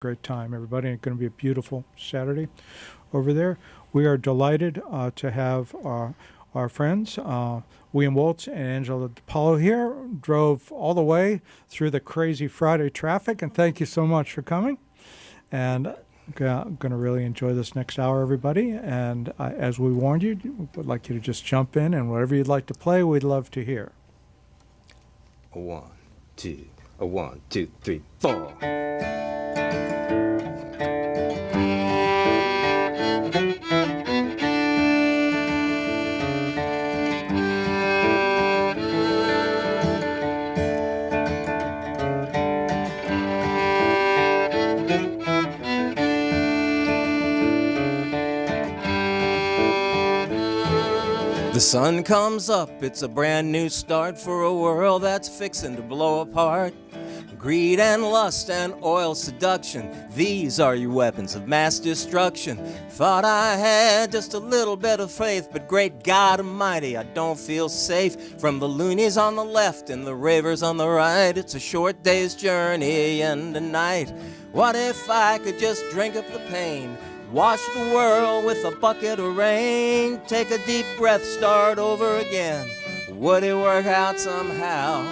great time, everybody. It's going to be a beautiful Saturday over there. We are delighted to have our friends, William Waltz and Angela DiPaolo here, drove all the way through the crazy Friday traffic, and thank you so much for coming. And I'm going to really enjoy this next hour, everybody. And as we warned you, we would like you to just jump in, and whatever you'd like to play, we'd love to hear. A one, two, a 1, 2, 3, 4. The sun comes up, it's a brand new start for a world that's fixing to blow apart. Greed and lust and oil seduction, these are your weapons of mass destruction. Thought I had just a little bit of faith, but great God Almighty, I don't feel safe. From the loonies on the left and the ravers on the right, it's a short day's journey and a night. What if I could just drink up the pain? Wash the world with a bucket of rain. Take a deep breath, start over again. Would it work out somehow?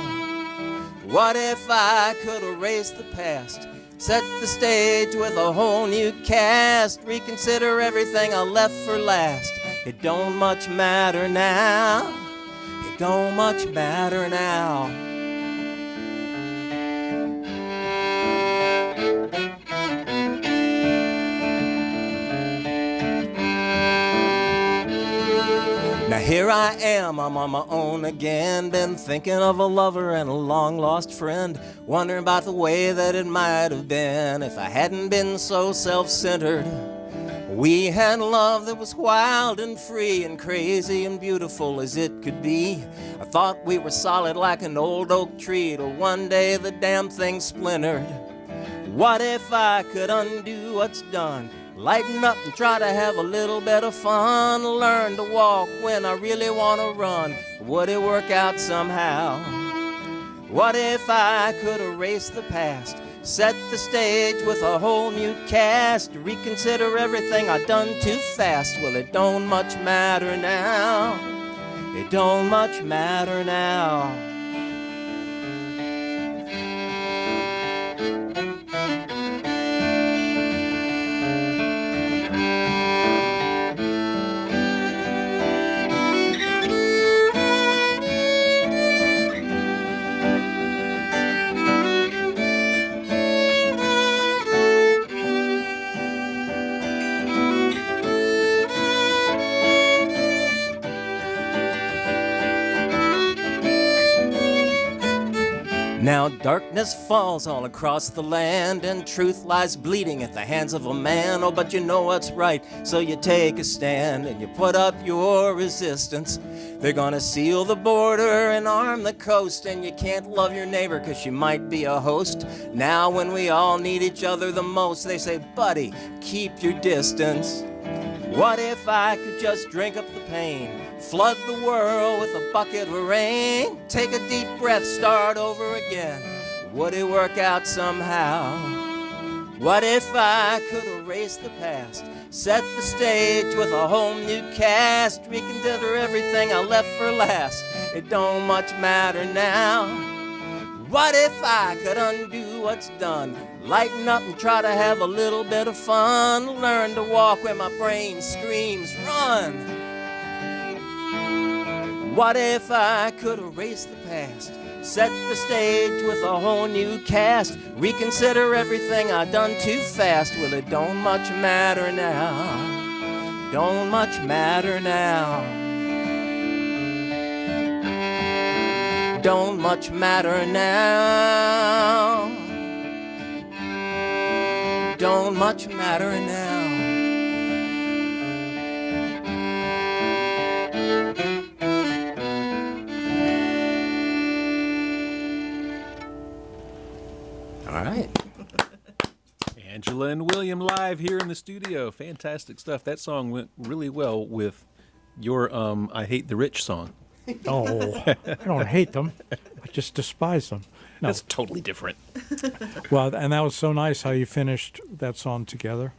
What if I could erase the past? Set the stage with a whole new cast. Reconsider everything I left for last. It don't much matter now. It don't much matter now. Now here I am, I'm on my own again. Been thinking of a lover and a long-lost friend. Wondering about the way that it might have been if I hadn't been so self-centered. We had love that was wild and free and crazy and beautiful as it could be. I thought we were solid like an old oak tree till one day the damn thing splintered. What if I could undo what's done? Lighten up and try to have a little bit of fun. Learn to walk when I really want to run. Would it work out somehow? What if I could erase the past? Set the stage with a whole new cast. Reconsider everything I've done too fast. Well, it don't much matter now. It don't much matter now. Now darkness falls all across the land, and truth lies bleeding at the hands of a man. Oh, but you know what's right, so you take a stand and you put up your resistance. They're gonna seal the border and arm the coast, and you can't love your neighbor 'cause she might be a host. Now when we all need each other the most, they say, buddy, keep your distance. What if I could just drink up the pain? Flood the world with a bucket of rain. Take a deep breath, start over again. Would it work out somehow? What if I could erase the past? Set the stage with a whole new cast. Reconsider everything I left for last. It don't much matter now. What if I could undo what's done? Lighten up and try to have a little bit of fun. Learn to walk when my brain screams, run. What if I could erase the past? Set the stage with a whole new cast. Reconsider everything I've done too fast. Well, it don't much matter now. Don't much matter now. Don't much matter now. Don't much matter now. All right. Angela and William live here in the studio. Fantastic stuff. That song went really well with your I Hate the Rich song. Oh, I don't hate them. I just despise them. No. That's totally different. Well, and that was so nice how you finished that song together.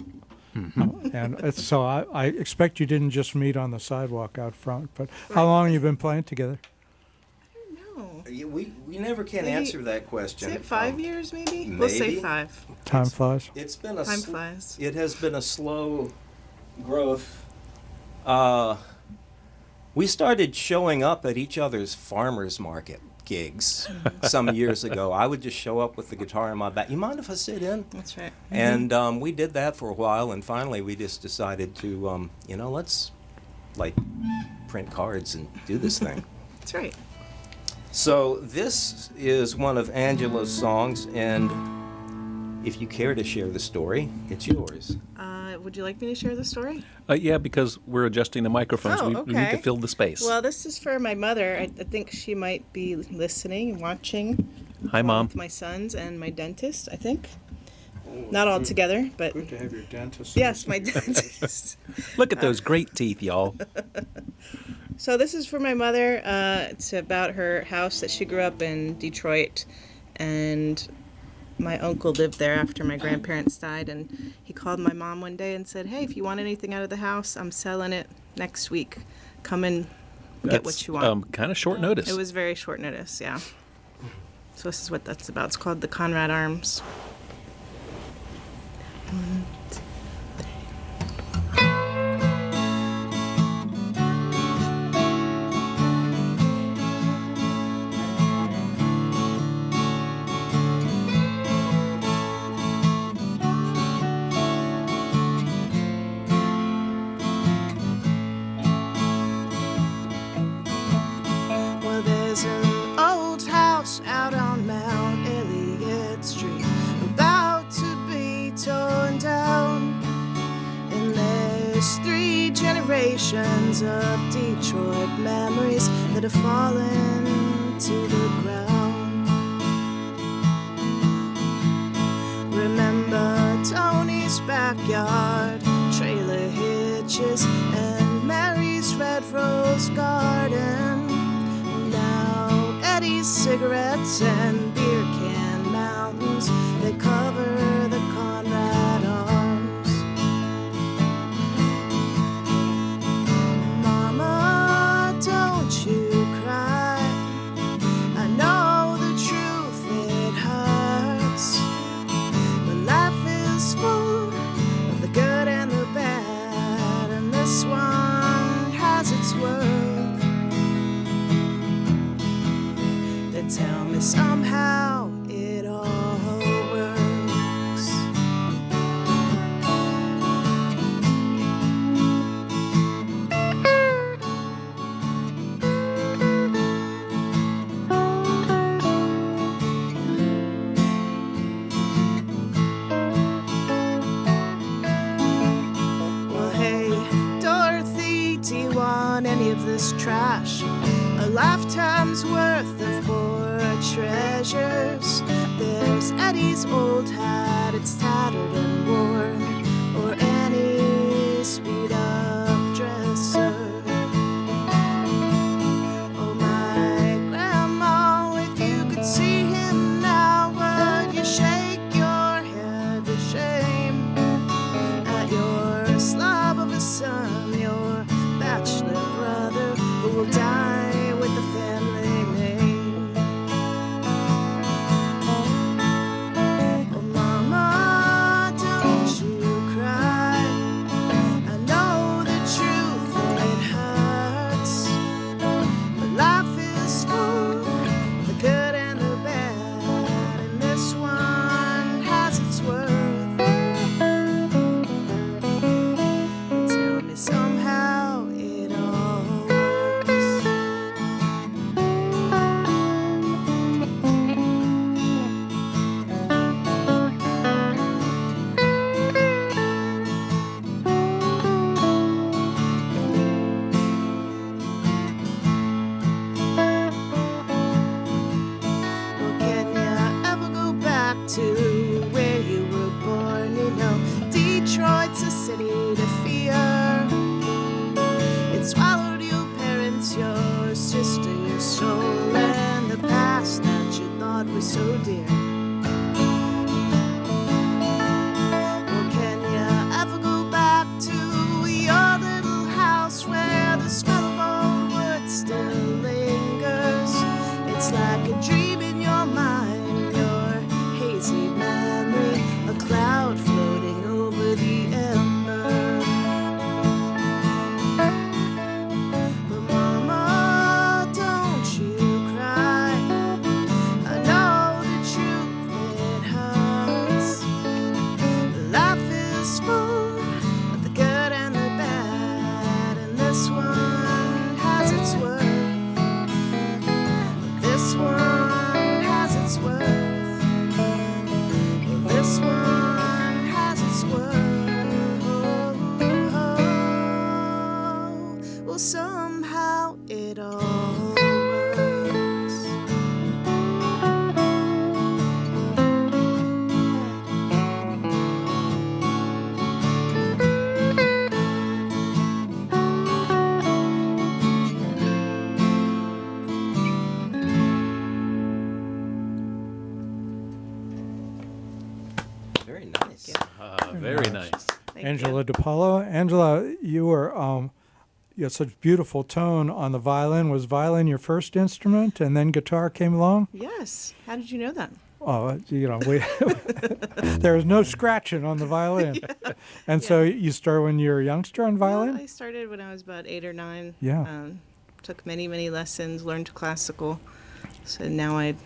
And it's, so I expect you didn't just meet on the sidewalk out front, but how long have you been playing together? No. We never can Maybe- answer that question. Is it 5 years, maybe? We'll say maybe. 5. Time flies. It's been a Time flies. It has been a slow growth. We started showing up at each other's farmers market gigs some years ago. I would just show up with the guitar in my back. You mind if I sit in? That's right. And we did that for a while, and finally we just decided to, let's like print cards and do this thing. That's right. So this is one of Angela's songs, and if you care to share the story, it's yours. Would you like me to share the story? Yeah, because we're adjusting the microphones. Oh, We need to okay. fill the space. Well, this is for my mother. I think she might be listening and watching. Hi, along Mom. With my sons and my dentist, I think. Not all together, but Good to have your dentist. yes, my dentist. Look at those great teeth, y'all. So this is for my mother. It's about her house that she grew up in Detroit, and my uncle lived there after my grandparents died, and he called my mom one day and said, "Hey, if you want anything out of the house, I'm selling it next week. Come and get what you want." Kind of short notice. It was very short notice, yeah. So this is what that's about. It's called the Conrad Arms. Well, there's an old house out on Mount Elliott Street about to be torn down. And there's 3 generations of Detroit memories that have fallen to the ground. Remember Tony's backyard, trailer hitches, and Mary's red rose garden. Now Eddie's cigarettes and beer can mountains, they cover the Conrad Arms. Mama, don't you cry. I know the truth, it hurts. But life is full of the good and the bad, and this one has its worth. They tell me somehow it all works. Well, hey, Dorothy, do you want any of this trash? A lifetime's worth of poor treasures. There's Eddie's old hat, it's tattered and worn, or Annie's beat-up dresser. Oh, my grandma, if you could see him now, would you shake your head with shame at your slob of a son, your bachelor brother, who will die with the family name? Oh, Mama, is full of the good and the bad, and this one has its worth. This one has its worth. This one has its worth. Well, somehow it all works. Very nice. Very nice. Thank Angela you. DiPaolo. Angela, you had such beautiful tone on the violin. Was violin your first instrument, and then guitar came along? Yes. How did you know that? Oh, we there was no scratching on the violin, and so you started when you were a youngster on violin. Well, I started when I was about 8 or 9. Yeah. Took many lessons, learned classical. So now I'd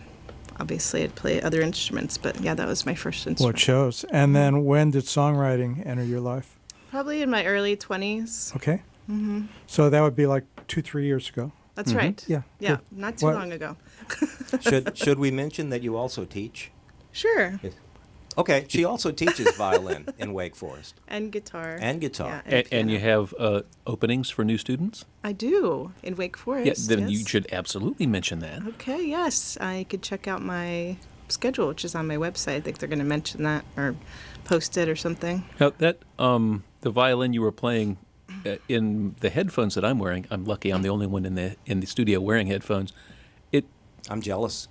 play other instruments, but yeah, that was my first Well, instrument. it shows. And then when did songwriting enter your life? Probably in my early 20s. Okay. Mm-hmm. So that would be like 2-3 years ago. That's right. Yeah. Yeah, good. not too What- long ago. Should we mention that you also teach? Sure. Okay, she also teaches violin in Wake Forest And guitar. and guitar. Yeah, And you piano. have openings for new students? I do in Wake Forest. Yeah, then you yes. should absolutely mention that. Okay, yes. I could check out my schedule, which is on my website. I think they're going to mention that or post it or something. Now that the violin you were playing in the headphones that I'm wearing, I'm lucky I'm the only one in the studio wearing headphones. I'm jealous.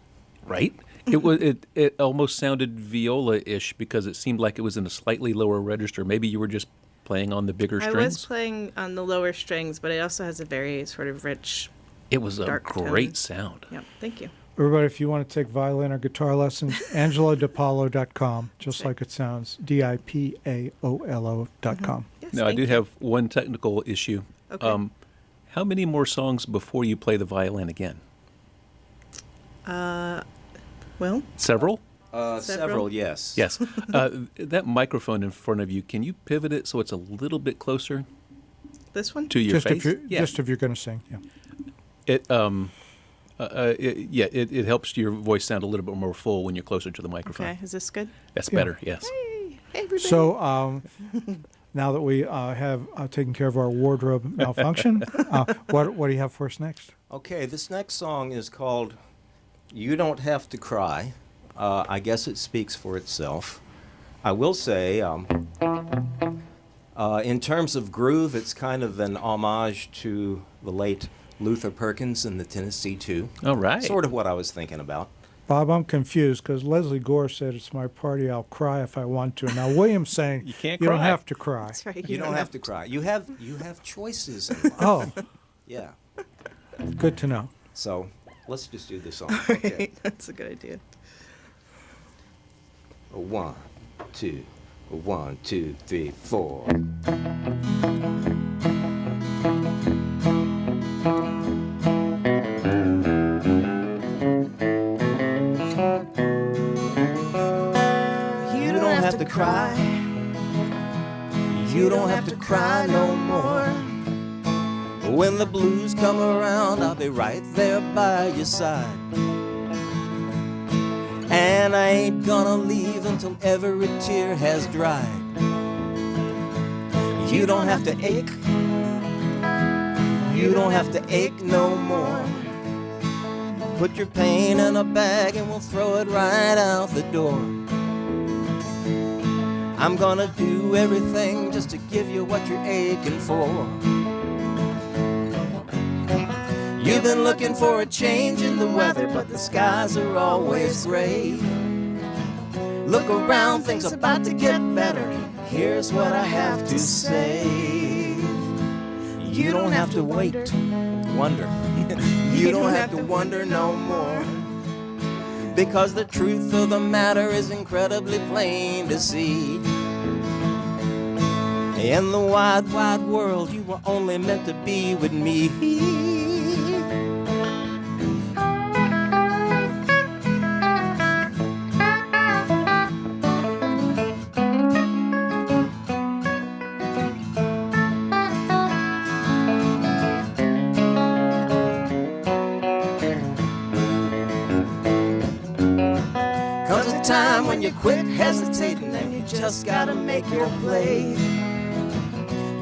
Right? It almost sounded viola-ish because it seemed like it was in a slightly lower register. Maybe you were just playing on the bigger I strings. was playing on the lower strings, but it also has a very sort of rich. It was a dark great tone. sound. Yeah, thank you. Everybody, if you want to take violin or guitar lessons, AngelaDiPaolo.com, just That's right. like it sounds, DiPaolo.com. Yes, Now, I thank do you. have one technical issue. Okay. How many more songs before you play the violin again? Well, Several? Several, yes. Yes. That microphone in front of you, can you pivot it so it's a little bit closer this one? to your Just face? if you're Yeah. just if you're going to sing, yeah. It helps your voice sound a little bit more full when you're closer to the microphone. Okay, is this good? That's Yeah. better, yes. Hey, everybody. So now that we have taken care of our wardrobe malfunction, what do you have for us next? Okay, this next song is called You Don't Have to Cry. I guess it speaks for itself. I will say, in terms of groove, it's kind of an homage to the late Luther Perkins and the Tennessee Two. All right. Sort of what I was thinking about. Bob, I'm confused because Leslie Gore said it's my party. I'll cry if I want to. Now William's saying You can't you don't cry. have to cry. That's right. You don't have to cry. You have choices in life. Oh, Yeah. good to know. So let's just do this song. Right, Okay. that's a good idea. 1, 2, 1, 2, 3, 4. You don't have to cry. You don't have to cry no more. When the blues come around, I'll be right there by your side. And I ain't gonna leave until every tear has dried. You don't have to ache. You don't have to ache no more. Put your pain in a bag and we'll throw it right out the door. I'm gonna do everything just to give you what you're aching for. You've been looking for a change in the weather, but the skies are always gray. Look around, things are about to get better. Here's what I have to say. You don't have to wait, wonder. You don't have to wonder no more. Because the truth of the matter is incredibly plain to see. In the wide, wide world, you were only meant to be with me. when you quit hesitating and you just gotta make your play.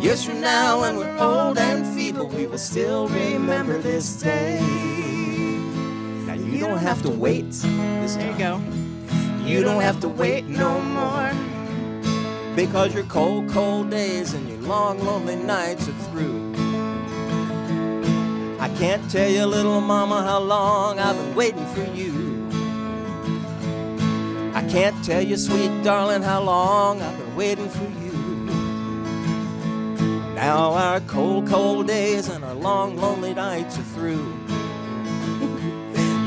Years from now, when we're old and feeble, we will still remember this day. Now you don't have to wait this There you time. go. You don't have to wait no more, because your cold, cold days and your long, lonely nights are through. I can't tell you, little mama, how long I've been waiting for you. I can't tell you, sweet darling, how long I've been waiting for you. Now our cold, cold days and our long, lonely nights are through.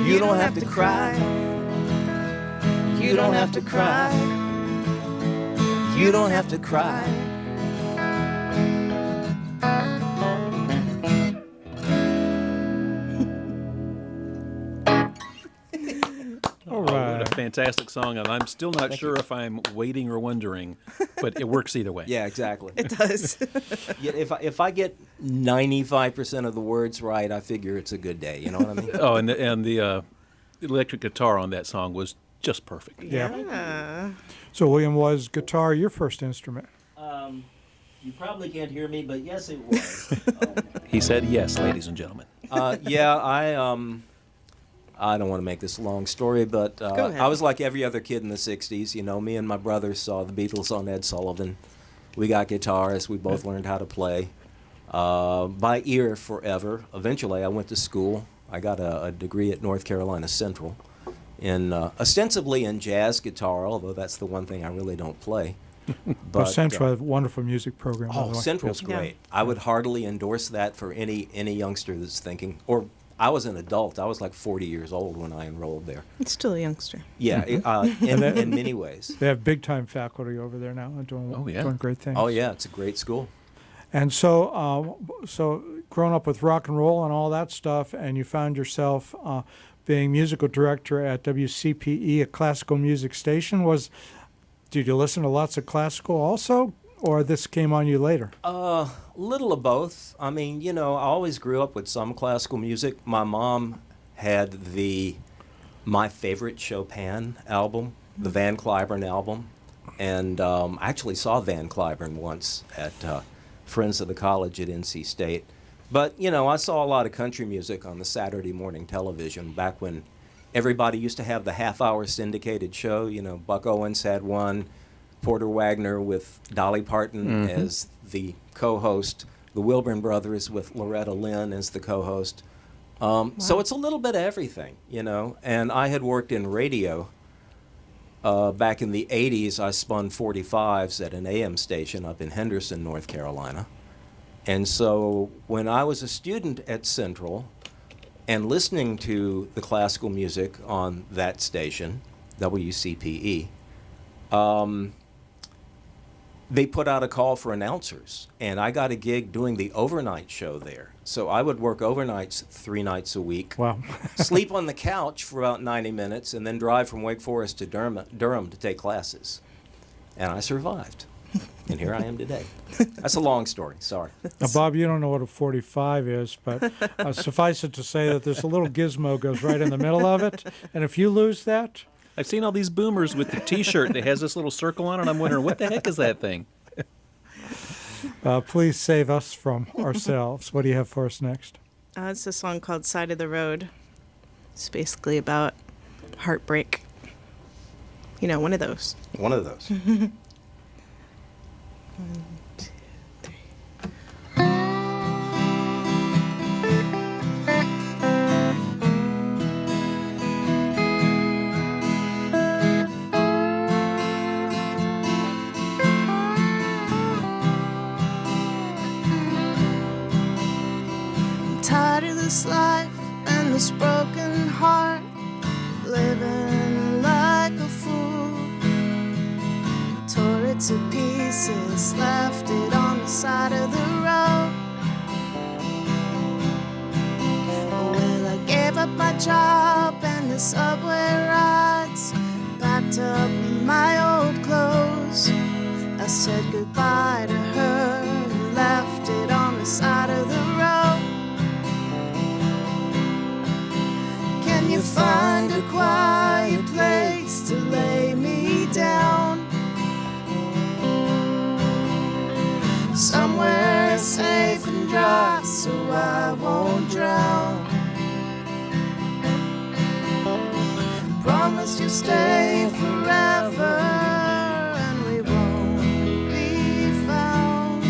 You don't have to cry. You don't have to cry. You don't have to cry. All What right. a fantastic song, and I'm still not sure if I'm waiting or wondering, but it works either way. Yeah, exactly. It does. Yeah, if I get 95% of the words right, I figure it's a good day. You know what I mean? Oh, and the electric guitar on that song was just perfect. Yeah. So, William, was guitar your first instrument? You probably can't hear me, but yes, it was. He said yes, ladies and gentlemen. Yeah, I don't want to make this a long story, but Go ahead. I was like every other kid in the 60s. You know, me and my brother saw the Beatles on Ed Sullivan. We got guitars. We both learned how to play by ear forever. Eventually, I went to school. I got a degree at North Carolina Central, ostensibly in jazz guitar, although that's the one thing I really don't play. But Central has a wonderful music program. by the Oh, way. Central's Yes. great. I would heartily endorse that for any youngster that's thinking. Or I was an adult. I was like 40 years old when I enrolled there. It's still a youngster. Yeah, in many ways. They have big time faculty over there now and doing, Oh, yeah. doing great things. Oh yeah, it's a great school. And so, growing up with rock and roll and all that stuff, and you found yourself being musical director at WCPE, a classical music station. Did you listen to lots of classical also, or this came on you later? Little of both. I mean, you know, I always grew up with some classical music. My mom had my favorite Chopin album, the Van Cliburn album, and I actually saw Van Cliburn once at Friends of the College at NC State. But, you know, I saw a lot of country music on the Saturday morning television back when everybody used to have the half-hour syndicated show. You know, Buck Owens had one, Porter Wagner with Dolly Parton as the co-host, the Wilburn Brothers with Loretta Lynn as the co-host. So it's a little bit of everything, you know. And I had worked in radio. Back in the 80s, I spun 45s at an AM station up in Henderson, North Carolina. And so when I was a student at Central and listening to the classical music on that station, WCPE, they put out a call for announcers, and I got a gig doing the overnight show there. So I would work overnights 3 nights a week, Wow. sleep on the couch for about 90 minutes, and then drive from Wake Forest to Durham to take classes. And I survived. And here I am today. That's a long story, sorry. Now, Bob, you don't know what a 45 is, but suffice it to say that there's a little gizmo goes right in the middle of it, and if you lose that, I've seen all these boomers with the T-shirt that has this little circle on it. I'm wondering, what the heck is that thing? please save us from ourselves. What do you have for us next? It's a song called Side of the Road. It's basically about heartbreak. You know, one of those. One of those. Tired of this life and this broken heart, living like a fool. Tore it to pieces, left it on the side of the road. Well, I gave up my job and the subway rides, packed up my old clothes. I said goodbye to her and left it on the side of the road. Can you find a quiet place to lay me somewhere safe and dry so I won't drown. Promise you'll stay forever and we won't be found.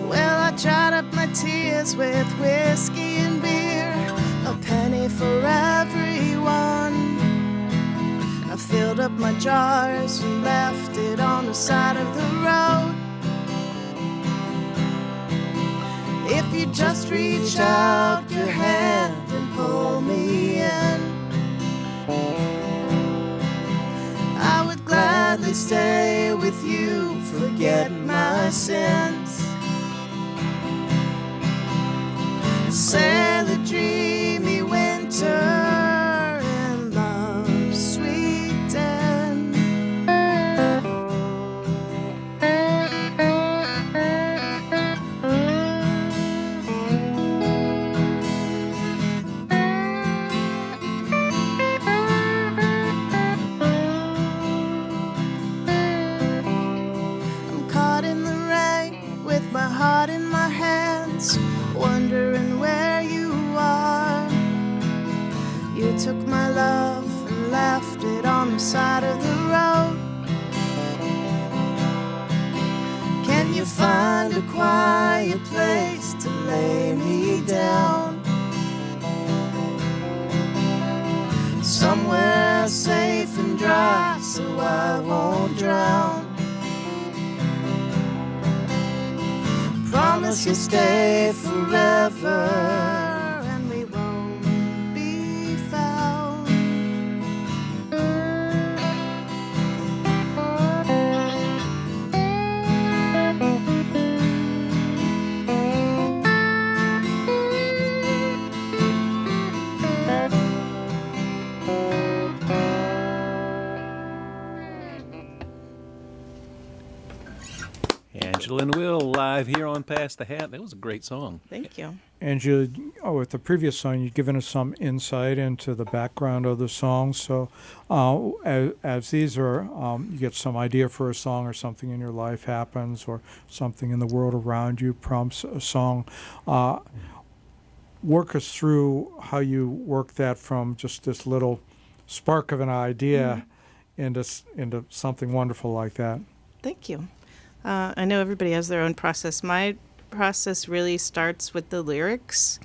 Well, I dried up my tears with whiskey and beer, a penny for everyone. I filled up my jars and left it on the side of the road. If you just reach out your hand and pull me in, I would gladly stay with you, forget my sins. Sail a dreamy winter in love's sweet den. I'm caught in the rain with my heart in my hands, wondering where you are. You took my love and left it on the side of the road. Can you find a quiet place to lay me down? Somewhere safe and dry so I won't drown. Promise you'll stay forever and we won't be found. Angela and Will live here on Pass the Hat. That was a great song. Thank you. Angela, with the previous song, you've given us some insight into the background of the song. So, as these are, you get some idea for a song, or something in your life happens, or something in the world around you prompts a song. Work us through how you work that from just this little spark of an idea into something wonderful like that. Thank you. I know everybody has their own process. My process really starts with the lyrics,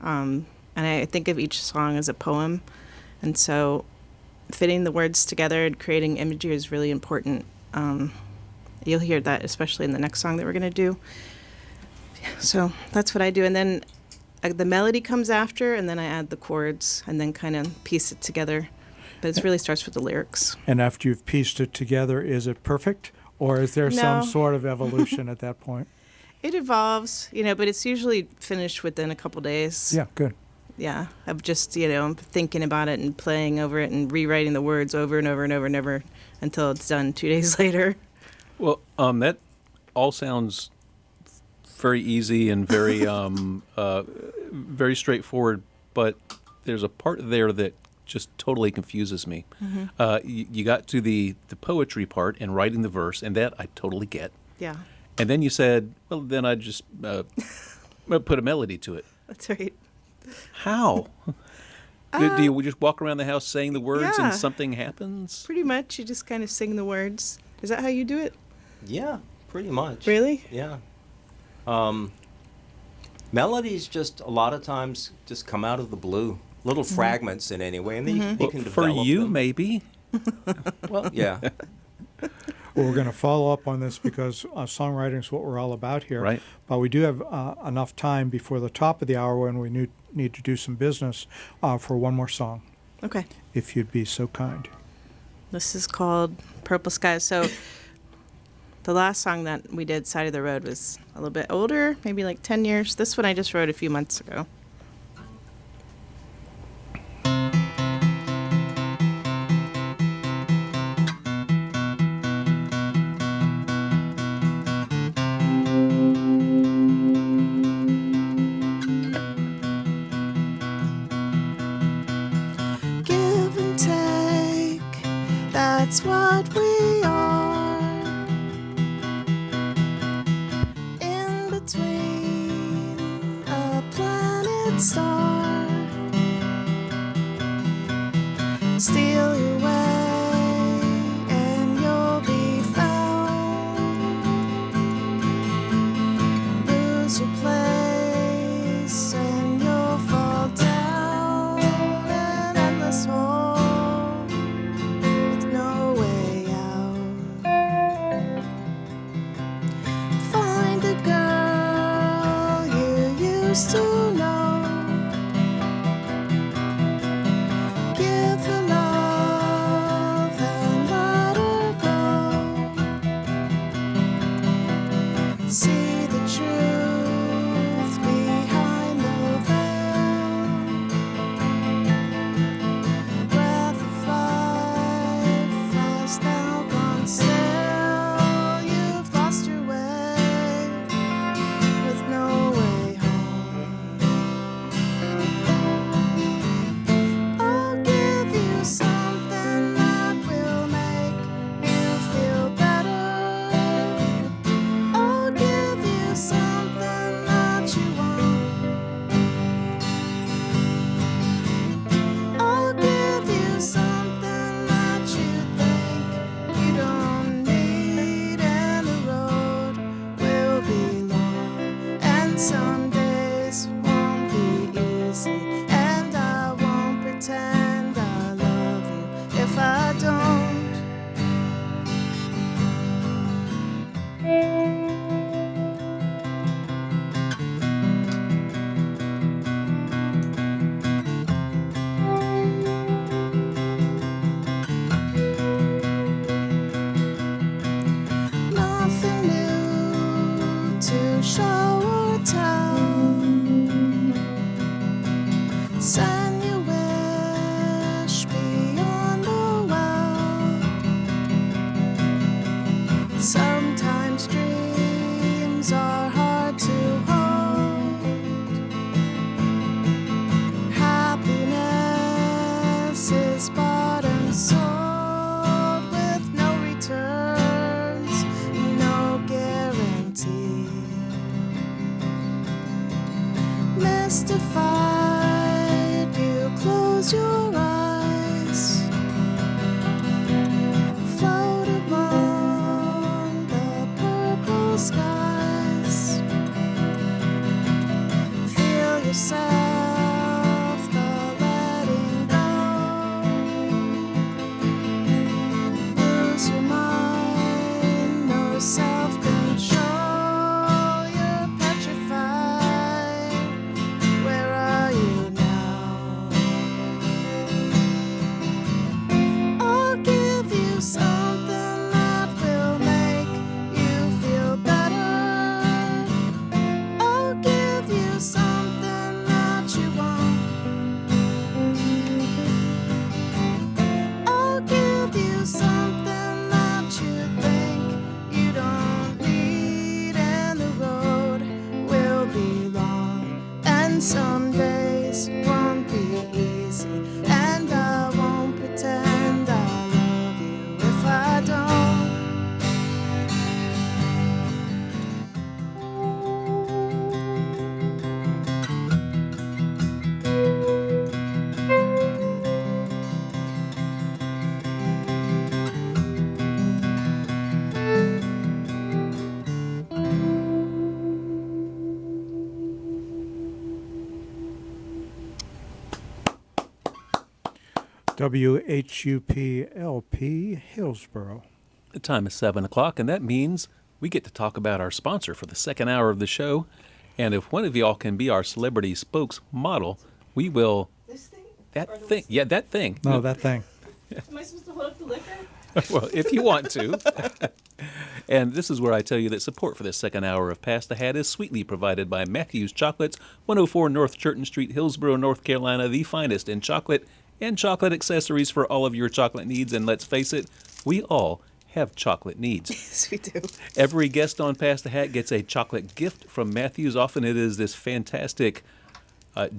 and I think of each song as a poem, and so fitting the words together and creating imagery is really important. You'll hear that especially in the next song that we're going to do. So that's what I do, and then the melody comes after, and then I add the chords, and then kind of piece it together. But it really starts with the lyrics. And after you've pieced it together, is it perfect? Or is there some No. sort of evolution at that point? It evolves, but it's usually finished within a couple days. Yeah, good. Yeah, of just, thinking about it and playing over it and rewriting the words over and over and over and over until it's done 2 days later. Well, that all sounds very easy and very very straightforward, but there's a part there that just totally confuses me. You got to the poetry part and writing the verse, and that I totally get. Yeah, And then you said, well, then I just put a melody to it. that's right. How? Do you just walk around the house saying the words Yeah. and something happens? Pretty much, you just kind of sing the words. Is that how you do it? Yeah, pretty much. Really? Yeah. Melodies just a lot of times just come out of the blue, little fragments in any way, and then you can For develop you, them. maybe. Well, yeah. Well, we're going to follow up on this because songwriting is what we're all about here. Right. But we do have enough time before the top of the hour when we need to do some business for one more song, Okay. if you'd be so kind. This is called Purple Skies. So the last song that we did, Side of the Road, was a little bit older, maybe like 10 years. This one I just wrote a few months ago. That's what we are. In between a planet star. Steal your way and you'll be found. Lose your place and you'll fall down an endless hole with no way out. Find a girl you used to know. Give her love and let her go. See the truth behind the veil. Breath of life fast now gone stale. You've lost your way with no way home. I'll give you something that will make you feel better. I'll give you something that you want. I'll give you something that you think you don't need, and the road will be long, and some days won't be easy, and I won't pretend I love you if I don't. Nothing new to show or tell. Send your wish beyond the well. Sometimes dreams are hard to hold. Happiness is bought and sold with no returns, no guarantee. Mystified, you close your eyes. Float among the purple skies. Feel yourself, the letting go. Lose your mind, no self-control. You're petrified. Where are you now? I'll give you something that will make you feel better. I'll give you something that you want. I'll give you something that you think you don't need, and the road will be long, and some days won't be easy, and I won't pretend I love you if I don't. WHUP LP Hillsboro. The time is 7 o'clock, and that means we get to talk about our sponsor for the second hour of the show. And if one of y'all can be our celebrity spokesmodel, we will. This thing? That thing. Yeah, that thing. No, that thing. Am I supposed to hold up the liquor? Well, if you want to. And this is where I tell you that support for this second hour of Pass the Hat is sweetly provided by Matthews Chocolates, 104 North Churton Street, Hillsboro, North Carolina, the finest in chocolate and chocolate accessories for all of your chocolate needs. And let's face it, we all have chocolate needs. Yes, we do. Every guest on Pass the Hat gets a chocolate gift from Matthews. Often it is this fantastic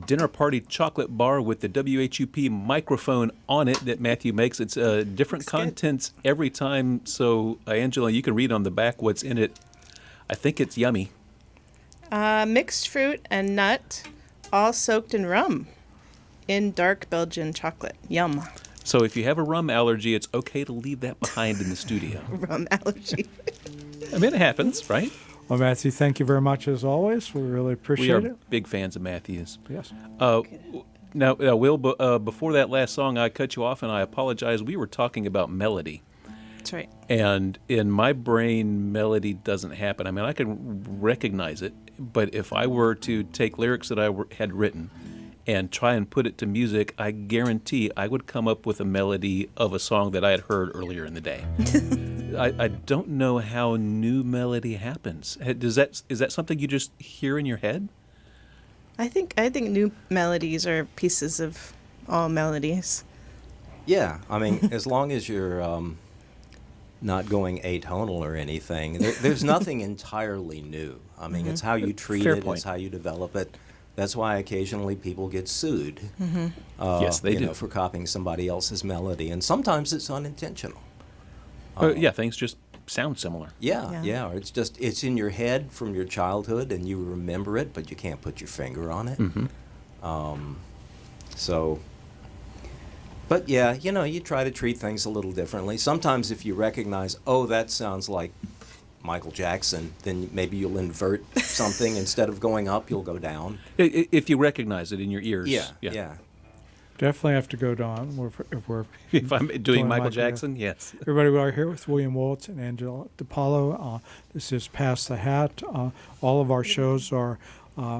dinner party chocolate bar with the WHUP microphone on it that Matthew makes. It's different contents every time. So, Angela, you can read on the back what's in it. I think it's yummy. Mixed fruit and nut, all soaked in rum, in dark Belgian chocolate. Yum. So if you have a rum allergy, it's okay to leave that behind in the studio. Rum allergy. I mean, it happens, right? Well, Matthew, thank you very much as always. We really We appreciate are it. big fans of Matthew's. Yes. Now, Will, before that last song, I cut you off, and I apologize. We were talking about melody. That's right. And in my brain, melody doesn't happen. I mean, I can recognize it, but if I were to take lyrics that I had written and try and put it to music, I guarantee I would come up with a melody of a song that I had heard earlier in the day. I don't know how new melody happens. Is that something you just hear in your head? I think new melodies are pieces of all melodies. Yeah, I mean, as long as you're not going atonal or anything, there's nothing entirely new. I mean, it's how you treat Fair it, point. it's how you develop it. That's why occasionally people get sued. Yes, they do. For copying somebody else's melody, and sometimes it's unintentional. Yeah, things just sound similar. Yeah, or it's in your head from your childhood, and you remember it, but you can't put your finger on it. But yeah, you try to treat things a little differently. Sometimes if you recognize, oh, that sounds like Michael Jackson, then maybe you'll invert something. Instead of going up, you'll go down. If you recognize it in your ears. Yeah. Definitely have to go down if we're If I'm doing Michael Michael, Jackson, yes. Everybody, we are here with William Waltz and Angela DiPaolo. This is Pass the Hat. All of our shows are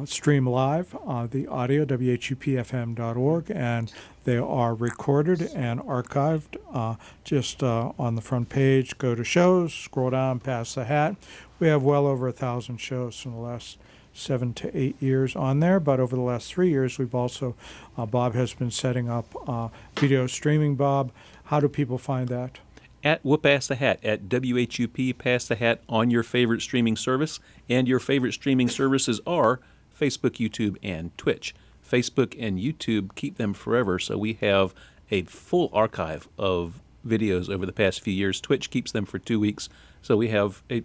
streamed live, the audio, WHUPFM.org, and they are recorded and archived just on the front page. Go to shows, scroll down, Pass the Hat. We have well over 1,000 shows from the last 7 to 8 years on there, but over the last 3 years, we've also, Bob has been setting up video streaming. Bob, how do people find that? At WHUP Pass the Hat, at WHUP Pass the Hat on your favorite streaming service, and your favorite streaming services are Facebook, YouTube, and Twitch. Facebook and YouTube keep them forever, so we have a full archive of videos over the past few years. Twitch keeps them for 2 weeks, so we have a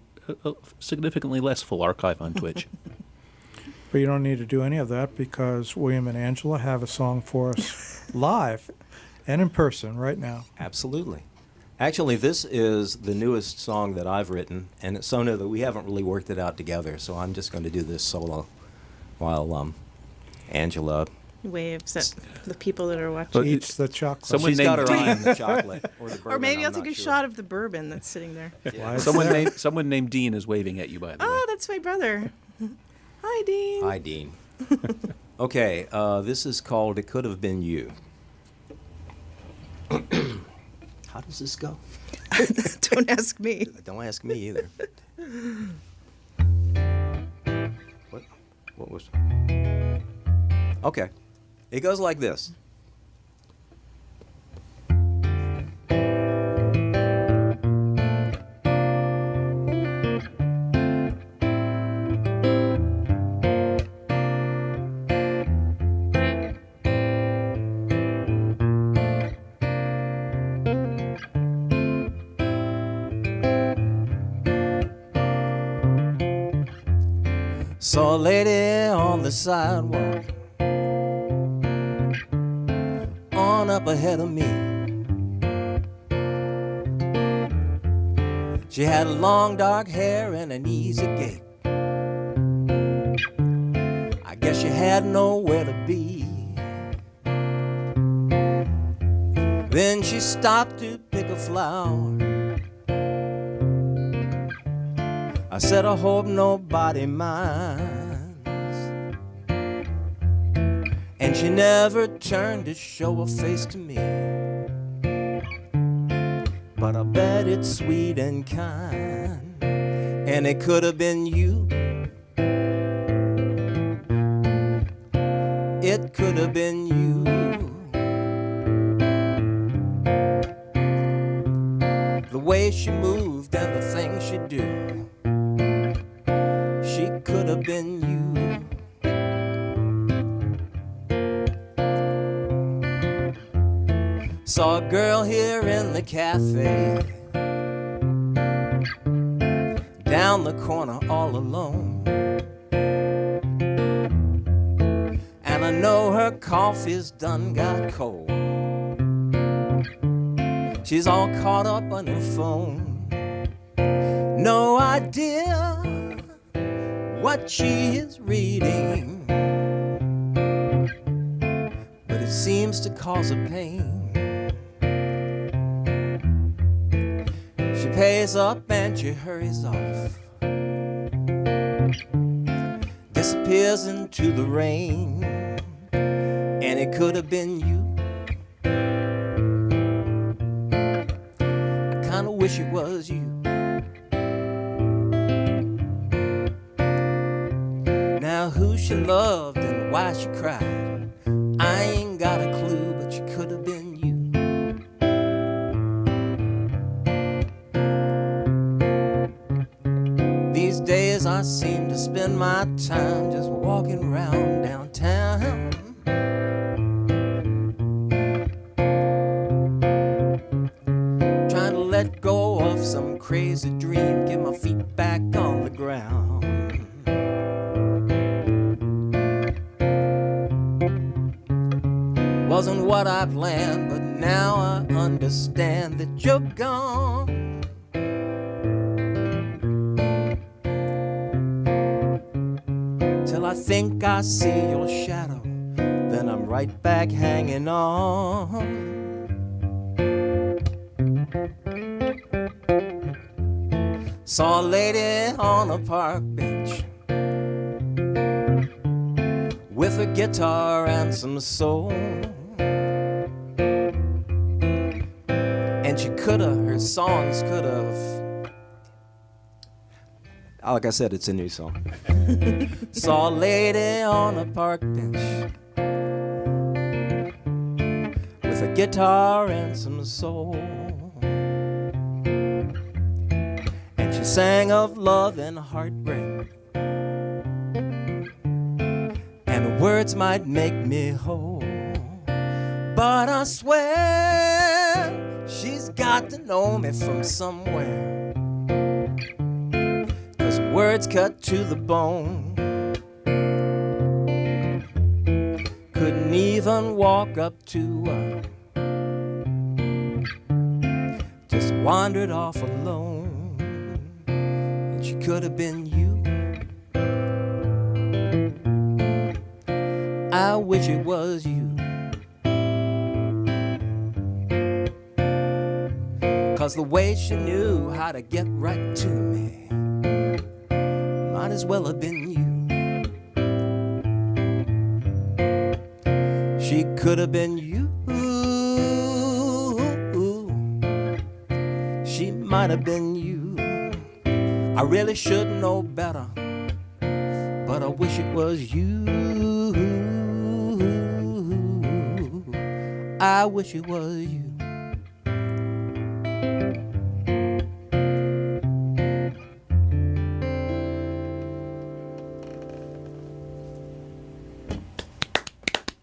significantly less full archive on Twitch. But you don't need to do any of that because William and Angela have a song for us live and in person right now. Absolutely. Actually, this is the newest song that I've written, and it's so new that we haven't really worked it out together, so I'm just going to do this solo while Angela... Waves at the people that are watching. Eats the chocolate. Someone She's got named her eye on the chocolate or the bourbon. Or maybe I'll I'm take not a sure. shot of the bourbon that's sitting there. Why is Someone that? someone named Dean is waving at you, by the way. Oh, that's my brother. Hi, Dean. Hi, Dean. Okay, this is called It Could Have Been You. How does this go? Don't ask me. Don't ask me either. What was... Okay. It goes like this. Saw a lady on the sidewalk on up ahead of me. She had long dark hair and an easy gait. I guess she had nowhere to be. Then she stopped to pick a flower. I said, I hope nobody minds. And she never turned to show her face to me. But I bet it's sweet and kind. And it could have been you. It could have been you. The way she moved and the things she do. She could have been you. girl here in the cafe, down the corner all alone. And I know her coffee's done got cold. She's all caught up on her phone. No idea what she is reading, but it seems to cause her pain. She pays up and she hurries off, disappears into the rain. And it could have been you. I kinda wish it was you. Now who she loved and why she cried, I ain't got a clue, but she could have been you. These days I seem to spend my time just walking around downtown, trying to let go of some crazy dream, get my feet back on the ground. Wasn't what I planned, but now I understand that you're gone. Till I think I see your shadow, then I'm right back hanging on. Saw a lady on a park bench with a guitar and some soul. And she her songs could've, like I said, it's a new song. Saw a lady on a park bench with a guitar and some soul. And she sang of love and heartbreak, and the words might make me whole. But I swear she's got to know me from somewhere, 'cause words cut to the bone. Couldn't even walk up to her, just wandered off alone. And she could have been you. I wish it was you. 'Cause the way she knew how to get right to me might as well have been you. She could have been you. She might have been you. I really should know better, but I wish it was you. I wish it was you.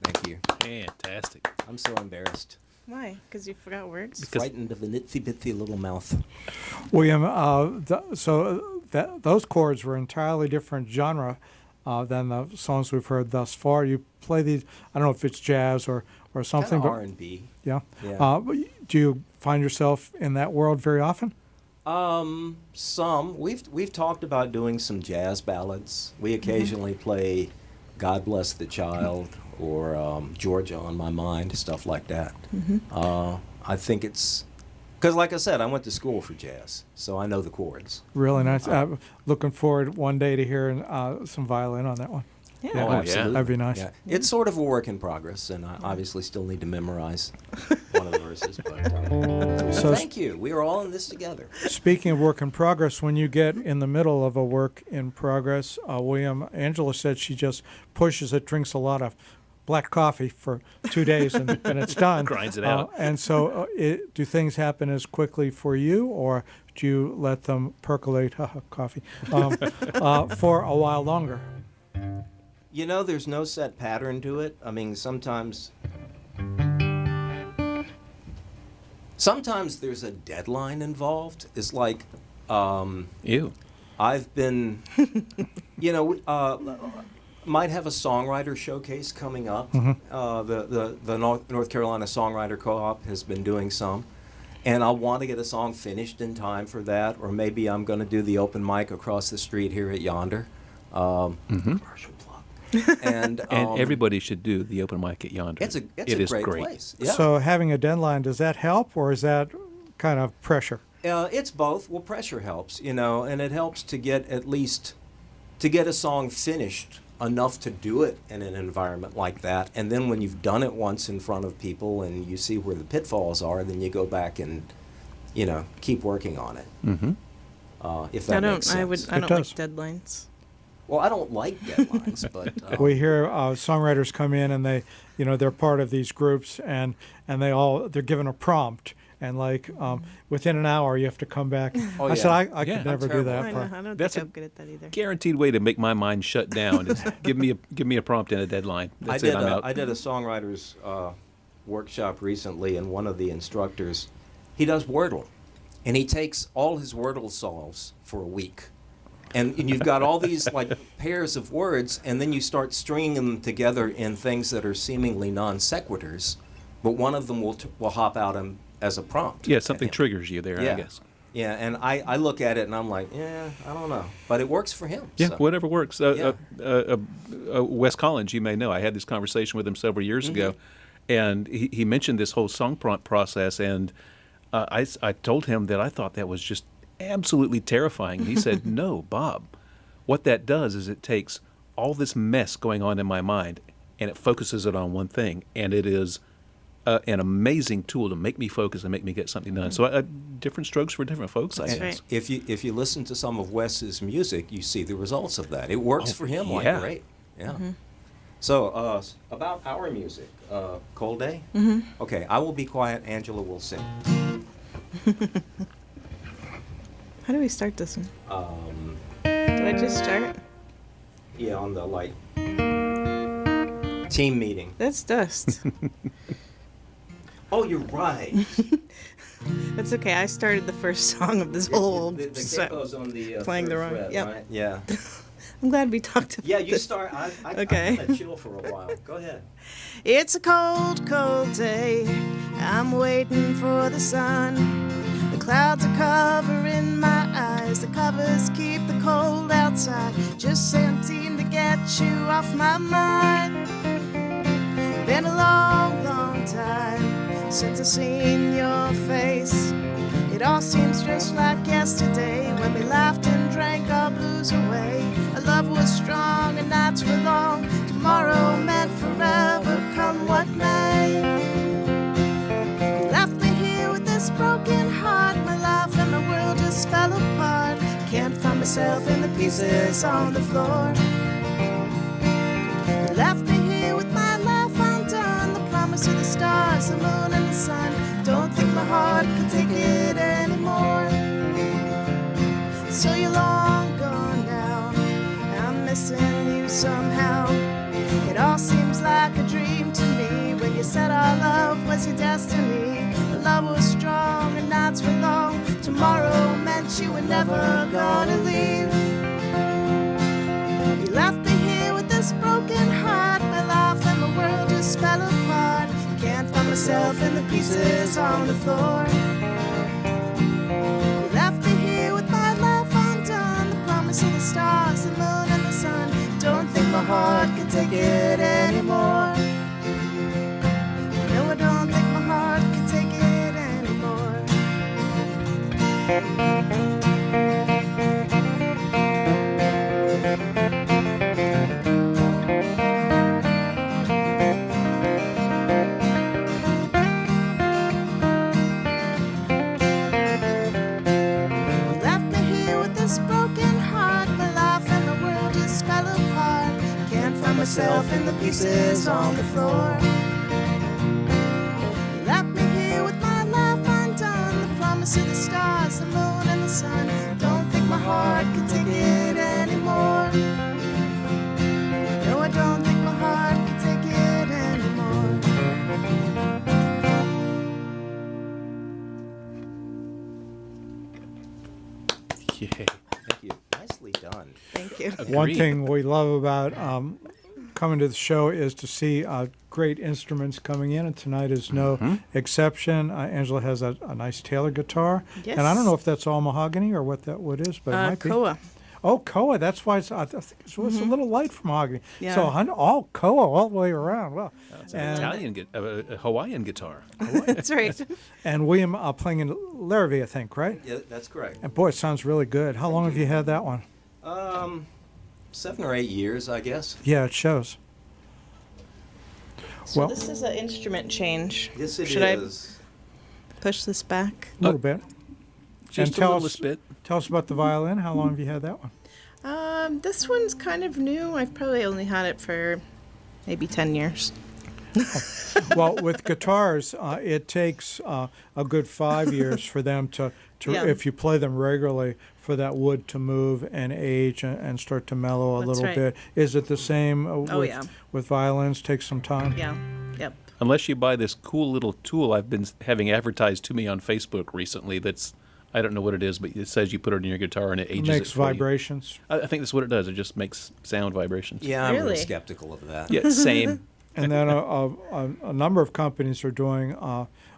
Thank you. Fantastic. I'm so embarrassed. Why? Because you forgot words? Frightened of an itsy-bitsy little mouth. William, those chords were entirely different genre than the songs we've heard thus far. You play these, I don't know if it's jazz or something, Kinda but R&B. yeah. Yeah. Do you find yourself in that world very often? Some. We've talked about doing some jazz ballads. We occasionally play God Bless the Child or Georgia on My Mind, stuff like that. I think it's because, like I said, I went to school for jazz, so I know the chords. Really nice. Looking forward one day to hearing some violin on that one. Yeah. Oh, yeah. absolutely. That'd be nice. Yeah. It's sort of a work in progress, and I obviously still need to memorize one of the verses. But So thank you. We are all in this together. speaking of work in progress, when you get in the middle of a work in progress, William, Angela said she just pushes it, drinks a lot of black coffee for 2 days, and it's done. Grinds it out. And so do things happen as quickly for you, or do you let them percolate, coffee, for a while longer? You know, there's no set pattern to it. I mean, sometimes Sometimes there's a deadline involved. It's like, Ew. I've been, might have a songwriter showcase coming up. The North Carolina Songwriter Co-op has been doing some. And I'll want to get a song finished in time for that, or maybe I'm going to do the open mic across the street here at Yonder. Commercial plug. And Everybody should do the open mic at Yonder. it's a It is great great. place. Yeah. So having a deadline, does that help, or is that kind of pressure? It's both. Well, pressure helps, and it helps to get a song finished enough to do it in an environment like that. And then when you've done it once in front of people and you see where the pitfalls are, then you go back and, keep working on it. Mm-hmm. If that makes sense. I don't like does. deadlines. Well, I don't like deadlines, but We hear songwriters come in and they, they're part of these groups and they're given a prompt and within an hour you have to come back. Oh, I said yeah. I Yeah. could never do terrible. that. I know. I don't That's think a- I'm good at that either. Guaranteed way to make my mind shut down is give me a prompt and a deadline. That's it. I'm out. I did a songwriters workshop recently, and one of the instructors, he does Wordle, and he takes all his Wordle solves for a week. And you've got all these pairs of words, and then you start stringing them together in things that are seemingly non sequiturs, but one of them will hop out as a prompt. Yeah, something to him. triggers you there, Yeah. I guess. Yeah, and I look at it and I'm like, I don't know, but it works for him. Yeah, so. whatever works. Yeah. Wes Collins, you may know, I had this conversation with him several years ago, and he mentioned this whole song prompt process, and I told him that I thought that was just absolutely terrifying. And he said, no, Bob, what that does is it takes all this mess going on in my mind, and it focuses it on one thing, and it is an amazing tool to make me focus and make me get something done. So different strokes for different folks, I That's guess. right. If you listen to some of Wes's music, you see the results of that. It works for him yeah. like great. Yeah. So about our music, Cold Day. Okay, I will be quiet. Angela will sing. How do we start this one? Do I just start? Yeah, on the team meeting. That's dust. Oh, you're right. That's okay. I started the first song of this whole the set. goes on the playing the third wrong- fret, yep. right? Yeah. I'm glad we talked about Yeah, you this. start. I Okay. kind of chill for a while. Go ahead. It's a cold, cold day. I'm waiting for the sun. The clouds are covering my eyes. The covers keep the cold outside. Just seem to get you off my mind. Been a long, long time since I've seen your face. It all seems just like yesterday when we laughed and drank our blues away. Our love was strong and nights were long. Tomorrow meant forever, come what may. You left me here with this broken heart. My life and my world just fell apart. Can't find myself in the pieces on the floor. You left me here with my life undone. The promise of the stars, the moon and the sun. Don't think my heart can take it anymore. So you're long gone now. I'm missing you somehow. It all seems like a dream to me when you said our love was your destiny. The love was strong and nights were long. Tomorrow meant you were never gonna leave. You left me here with this broken heart. My life and my world just fell apart. Can't find myself in the pieces on the floor. You left me here with my life undone. The promise of the stars, the moon and the sun. Don't think my heart can take it anymore. No, I don't think my heart can take it anymore. You left me here with this broken heart. My life and my world just fell apart. Can't find myself in the pieces on the floor. You left me here with my life undone. The promise of the stars, the moon and the sun. Don't think my heart can take it anymore. No, I don't think my heart can take it anymore. done. Thank you. One Agreed. thing we love about coming to the show is to see great instruments coming in, and tonight is no exception. Angela has a nice Taylor guitar, Yes. and I don't know if that's all mahogany or what that wood is, but it might be. Koa. Oh, Koa. That's why I think it's a little light for mahogany. Yeah. So all Koa all the way around. Well, It's an and, Italian, Hawaiian guitar. That's right. and William playing in Larrabee, I think, right? Yeah, that's correct. And boy, it sounds really good. How long have you had that one? 7 or 8 years, I guess. Yeah, it shows. So Well- this is an instrument change. Yes, it Should is. I push this back? A little bit. Just tell a little us- bit. Tell us about the violin. How long have you had that one? This one's kind of new. I've probably only had it for maybe 10 years. Well, with guitars, it takes a good 5 years for them to Yeah. if you play them regularly, for that wood to move and age and start to mellow a That's little right. bit. Is it the same with, yeah. with violins? Takes some time? Yeah. Yep. Unless you buy this cool little tool I've been having advertised to me on Facebook recently that's, I don't know what it is, but it says you put it in your guitar and it It ages makes it for you. vibrations. I think that's what it does. It just makes sound vibrations. Yeah, I'm Really? really skeptical of that. Yeah, same. And then a number of companies are doing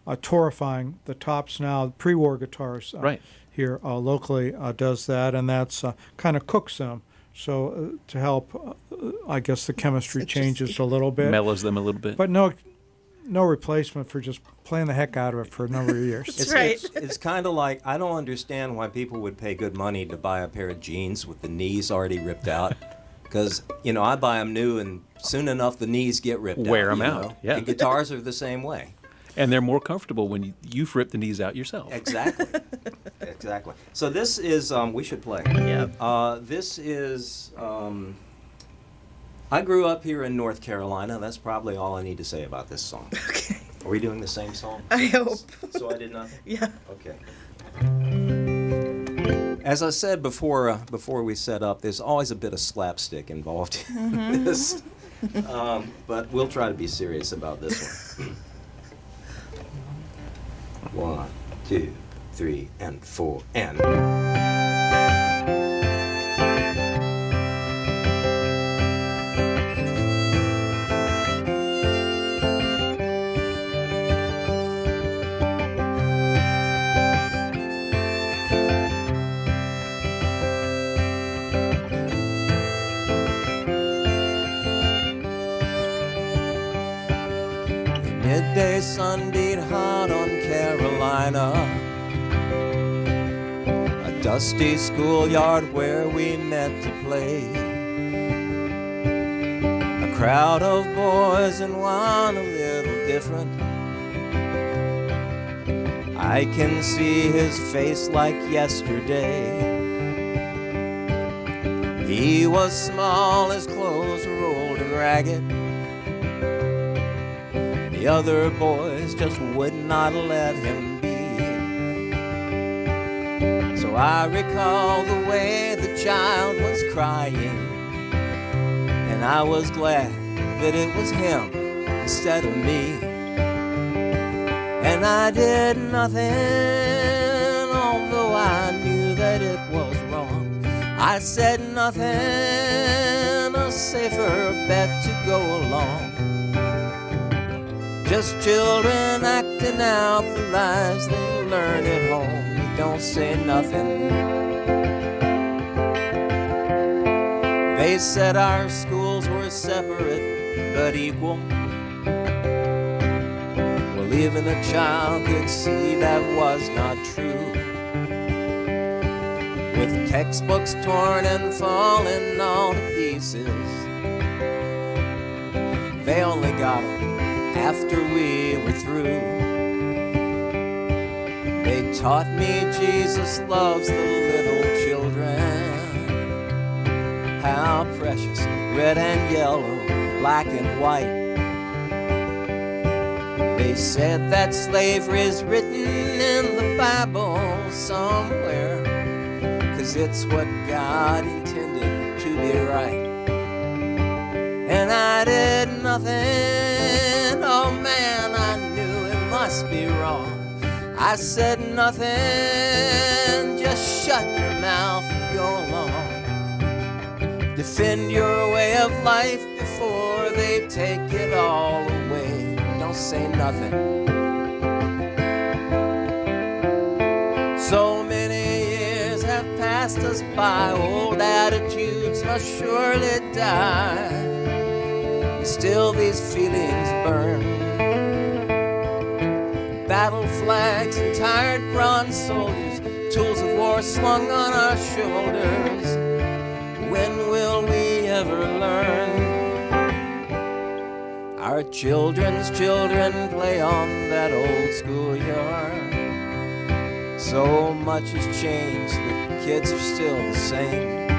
torifying the tops now. Pre-war guitars Right. here locally does that, and that's kind of cooks them. So to help, I guess the chemistry It's changes interesting. a little bit. Mellows them a little bit. But no replacement for just playing the heck out of it for a number of years. That's right. It's kind of like, I don't understand why people would pay good money to buy a pair of jeans with the knees already ripped out. Because, I buy them new, and soon enough the knees get ripped out. Wear 'em you out, know? yeah. And guitars are the same way. And they're more comfortable when you've ripped the knees out yourself. Exactly. Exactly. So this is, we should play. Yep. This is, I grew up here in North Carolina. That's probably all I need to say about this song. Okay. Are we doing the same song? I hope. So I did nothing? Yeah. Okay. As I said before we set up, there's always a bit of slapstick involved in this. But we'll try to be serious about this one. 1, 2, 3, and 4, and... Midday sun beat hot on Carolina, a dusty schoolyard where we met to play. A crowd of boys and one a little different. I can see his face like yesterday. He was small, his clothes were old and ragged. The other boys just would not let him be. So I recall the way the child was crying, and I was glad that it was him instead of me. And I did nothing, although I knew that it was wrong. I said nothing, a safer bet to go along. Just children acting out the lives they learn at home. You don't say nothing. They said our schools were separate but equal. Well, even a child could see that was not true. With textbooks torn and falling all to pieces, they only got them after we were through. They taught me Jesus loves the little children. How precious, red and yellow, black and white. They said that slavery's written in the Bible somewhere, 'cause it's what God intended to be right. And I did nothing, oh man, I knew it must be wrong. I said nothing, just shut your mouth and go along. Defend your way of life before they take it all away. Don't say nothing. So many years have passed us by, old attitudes must surely die. And still these feelings burn. Battle flags and tired bronze soldiers, tools of war slung on our shoulders. When will we ever learn? Our children's children play on that old schoolyard. So much has changed, but kids are still the same.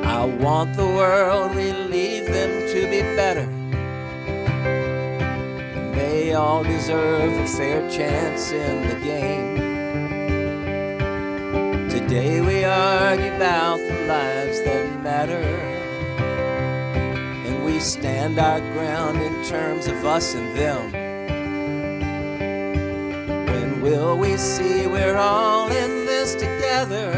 I want the world we leave them to be better. They all deserve a fair chance in the game. Today we argue about the lives that matter, and we stand our ground in terms of us and them. When will we see we're all in this together?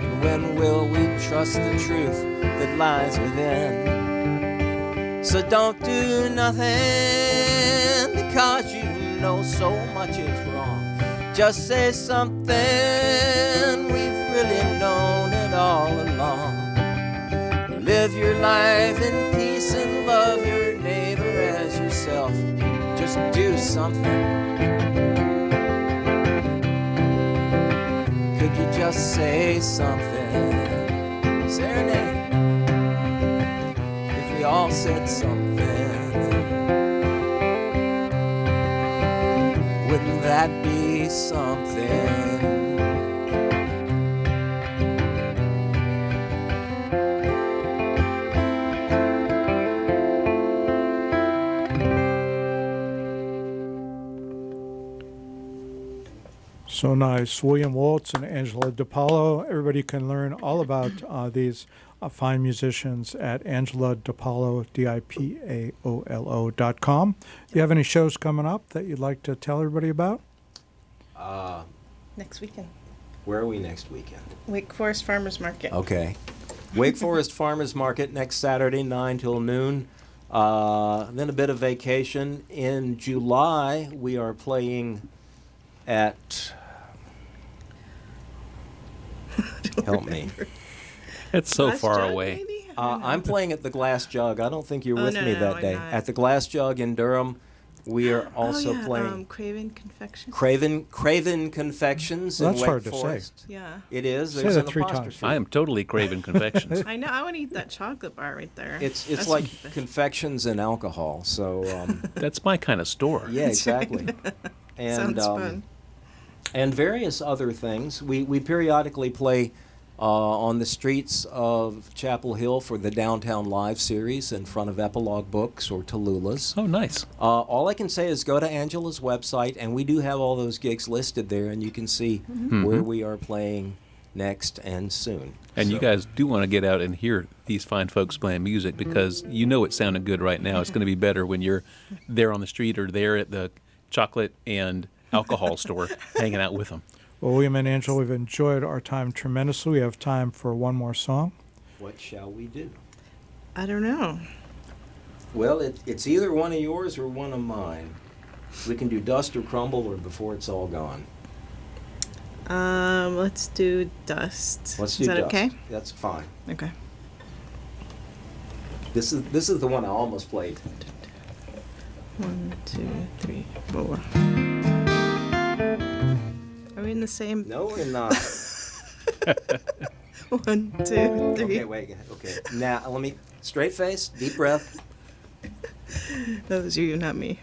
And when will we trust the truth that lies within? So don't do nothing because you know so much is wrong. Just say something, we've really known it all along. Live your life in peace and love your neighbor as yourself. Just do something. Could you just say something? Serenade. If we all said something, wouldn't that be something? So nice. William Waltz and Angela DiPaolo. Everybody can learn all about these fine musicians at AngelaDiPaolo, DiPaolo.com. Do you have any shows coming up that you'd like to tell everybody about? Next weekend. Where are we next weekend? Wake Forest Farmers Market. Okay. Wake Forest Farmers Market next Saturday, 9 till noon. Then a bit of vacation. In July, we are playing at... Help me. It's so Last far Jug, away. maybe? I'm playing at the Glass Jug. I don't think you were Oh, with no, me no, that I'm day. not. At the Glass Jug in Durham, we are also oh, yeah, playing Craven Confections. Craven Confections Well, in that's Wake hard to say. Forest. Yeah. It is. Say There's that an 3 times. apostrophe. I am totally craving confections. I know. I want to eat that chocolate bar right there. It's That's like the- confections and alcohol. So That's my kind of store. yeah, exactly. And Sounds fun. and various other things. We periodically play on the streets of Chapel Hill for the Downtown Live series in front of Epilogue Books or Tallulah's. Oh, nice. All I can say is go to Angela's website, and we do have all those gigs listed there, and you can see where we are playing next and soon. And you So- guys do want to get out and hear these fine folks playing music because you know it sounded good right now. It's going to be better when you're there on the street or there at the chocolate and alcohol store hanging out with them. Well, William and Angela, we've enjoyed our time tremendously. We have time for one more song. What shall we do? I don't know. Well, it's either one of yours or one of mine. We can do Dust or Crumble or Before It's All Gone. Let's do Dust. Let's do Is that Dust. okay? That's fine. Okay. This is the one I almost played. 1, 2, 3, 4. Are we in the same? No, we're not. 1, 2, 3. Okay, wait. Okay. Now, let me... Straight face, deep breath. That was you, not me.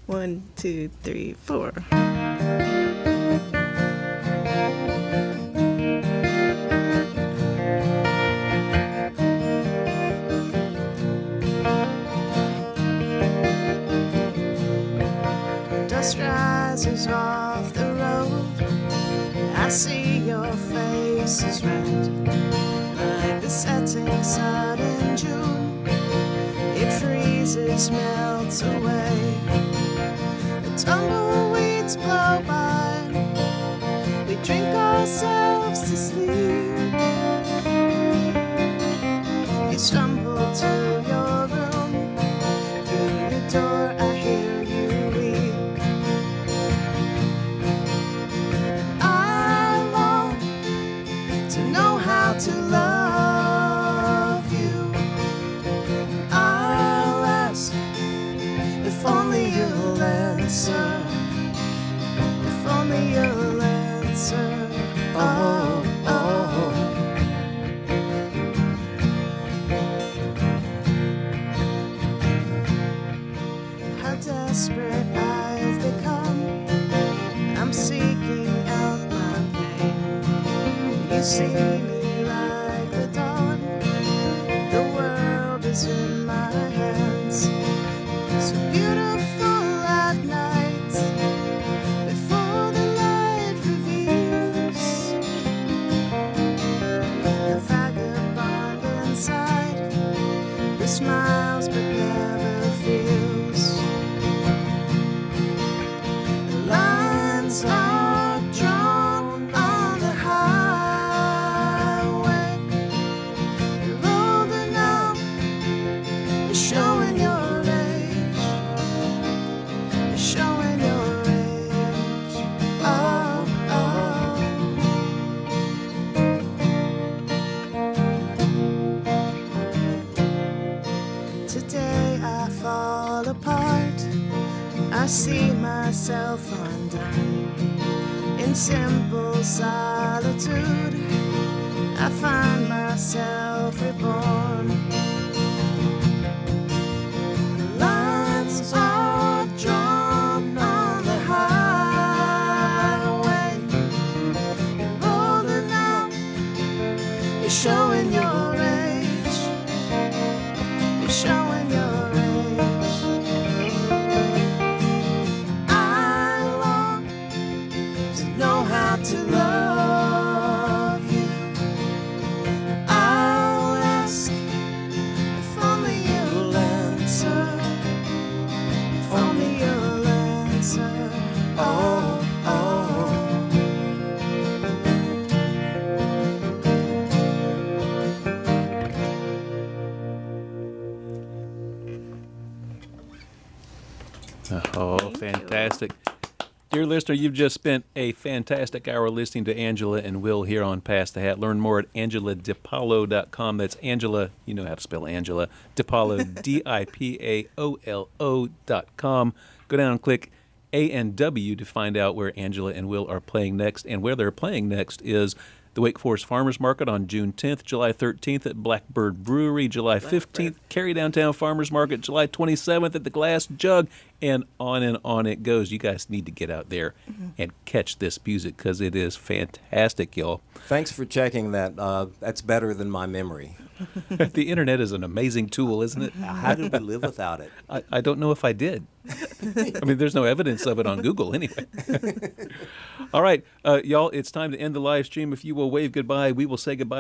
1, 2, 3, 4. Dust rises off the road. I see your face is red, like the setting sun in June. It freezes, melts away. The tumbleweeds blow by. We drink ourselves to sleep. Oh, oh. How desperate I've become. I'm seeking out my pain. You see me like the dawn. The world is in my hands. So beautiful at night, before the light reveals the vagabond inside, who smiles but never feels. The lines are drawn on the highway. You're older now, you're showing your age. You're showing your age. Oh, oh. Today I fall apart. I see myself undone. In simple solitude, I find myself reborn. The lines are drawn on the highway. You're older now, you're showing your age. You're showing your age. I long to know how to love you. I'll ask if only you'll answer. If only you'll answer. Oh, oh. Oh, fantastic. Dear listener, you've just spent a fantastic hour listening to Angela and Will here on Pass the Hat. Learn more at angeladipalo.com. That's Angela, you know how to spell Angela, Dipalo, Dipalo.com. Go down and click A&W to find out where Angela and Will are playing next. And where they're playing next is the Wake Forest Farmers Market on June 10th, July 13th at Blackbird Brewery, July 15th, Cary Downtown Farmers Market, July 27th at the Glass Jug, and on it goes. You guys need to get out there and catch this music because it is fantastic, y'all. Thanks for checking that. That's better than my memory. The internet is an amazing tool, isn't it? How did we live without it? I don't know if I did. I mean, there's no evidence of it on Google anyway. All right, y'all, it's time to end the live stream. If you will wave goodbye, we will say goodbye.